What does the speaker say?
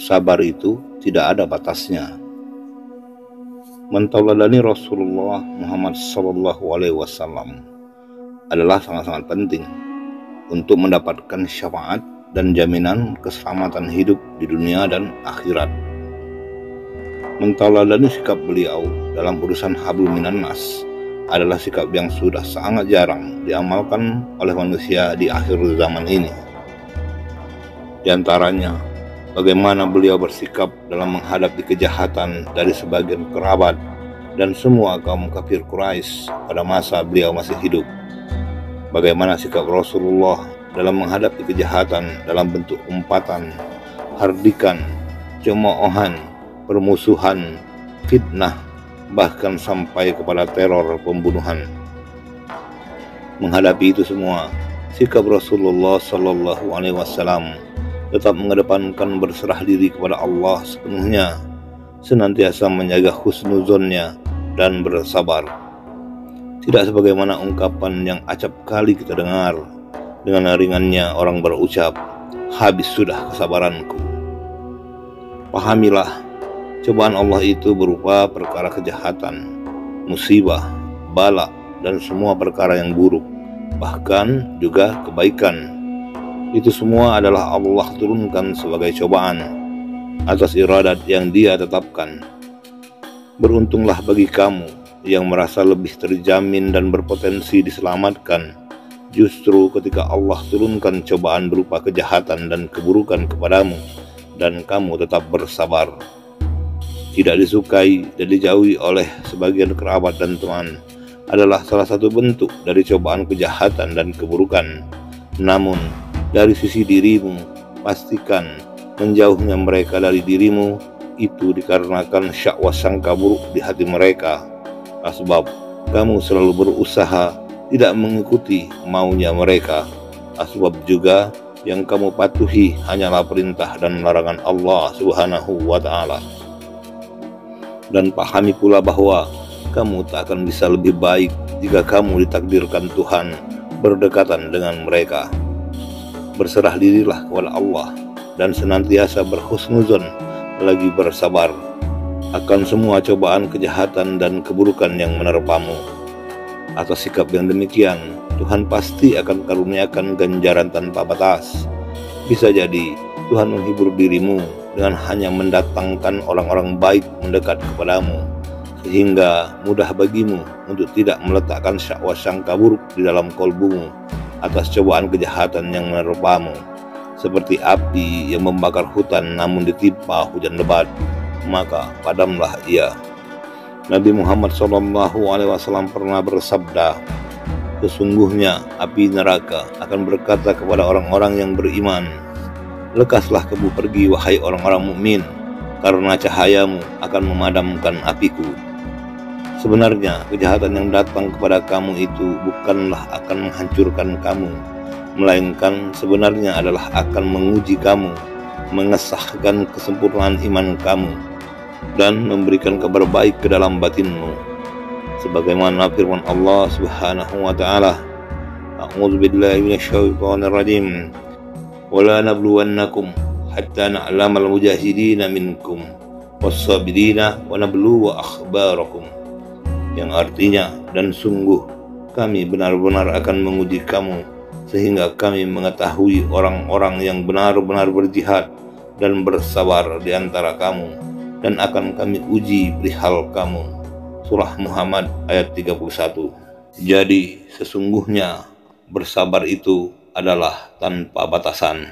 sabar itu tidak ada batasnya. Mentauladani Rasulullah Muhammad SAW adalah sangat-sangat penting untuk mendapatkan syafaat dan jaminan keselamatan hidup di dunia dan akhirat. Mentauladani sikap beliau dalam urusan hablum minan nas adalah sikap yang sudah sangat jarang diamalkan oleh manusia di akhir zaman ini. Di antaranya, bagaimana beliau bersikap dalam menghadapi kejahatan dari sebagian kerabat dan semua kaum kafir Quraisy pada masa beliau masih hidup. Bagaimana sikap Rasulullah dalam menghadapi kejahatan dalam bentuk umpatan, hardikan, cemoohan, permusuhan, fitnah, bahkan sampai kepada teror pembunuhan. Menghadapi itu semua, sikap Rasulullah SAW tetap mengedepankan berserah diri kepada Allah sepenuhnya, senantiasa menjaga husnuzonnya dan bersabar. Tidak sebagaimana ungkapan yang acap kali kita dengar, dengan ringannya orang berucap, "Habis sudah kesabaranku." Pahamilah, cobaan Allah itu berupa perkara kejahatan, musibah, bala, dan semua perkara yang buruk, bahkan juga kebaikan. Itu semua adalah Allah turunkan sebagai cobaan atas iradat yang Dia tetapkan. Beruntunglah bagi kamu yang merasa lebih terjamin dan berpotensi diselamatkan justru ketika Allah turunkan cobaan berupa kejahatan dan keburukan kepadamu dan kamu tetap bersabar. Tidak disukai dan dijauhi oleh sebagian kerabat dan teman adalah salah satu bentuk dari cobaan kejahatan dan keburukan. Namun, dari sisi dirimu, pastikan menjauhnya mereka dari dirimu itu dikarenakan syahwat sangka buruk di hati mereka. Sebab kamu selalu berusaha tidak mengikuti maunya mereka. Sebab juga yang kamu patuhi hanyalah perintah dan larangan Allah Subhanahu wa Ta'ala. Dan pahami pula bahwa kamu tak akan bisa lebih baik jika kamu ditakdirkan Tuhan berdekatan dengan mereka. Berserah dirilah kepada Allah dan senantiasa berhusnuzon lagi bersabar akan semua cobaan kejahatan dan keburukan yang menerpamu. Atas sikap yang demikian, Tuhan pasti akan karuniakan ganjaran tanpa batas. Bisa jadi Tuhan menghibur dirimu dengan hanya mendatangkan orang-orang baik mendekat kepadamu, sehingga mudah bagimu untuk tidak meletakkan syahwat sangka buruk di dalam kolbumu atas cobaan kejahatan yang menerpamu, seperti api yang membakar hutan namun ditimpa hujan lebat, maka padamlah ia. Nabi Muhammad SAW pernah bersabda, "Sesungguhnya api neraka akan berkata kepada orang-orang yang beriman, 'Lekaslah kamu pergi wahai orang-orang mukmin, karena cahayamu akan memadamkan apiku.'" Sebenarnya kejahatan yang datang kepada kamu itu bukanlah akan menghancurkan kamu, melainkan sebenarnya adalah akan menguji kamu, mengesahkan kesempurnaan iman kamu, dan memberikan kabar baik ke dalam batinmu. Sebagaimana firman Allah Subhanahu wa Ta'ala, "A'udzu billahi minasyaitonir rajim. Wala nabluwannakum hatta na'lamal mujahidina minkum was-sabirina wa nabluwa akhbarakum." Yang artinya, dan sungguh kami benar-benar akan menguji kamu sehingga kami mengetahui orang-orang yang benar-benar berjihad dan bersabar di antara kamu, dan akan kami uji perihal kamu. Surah Muhammad ayat 31. Jadi sesungguhnya bersabar itu adalah tanpa batasan.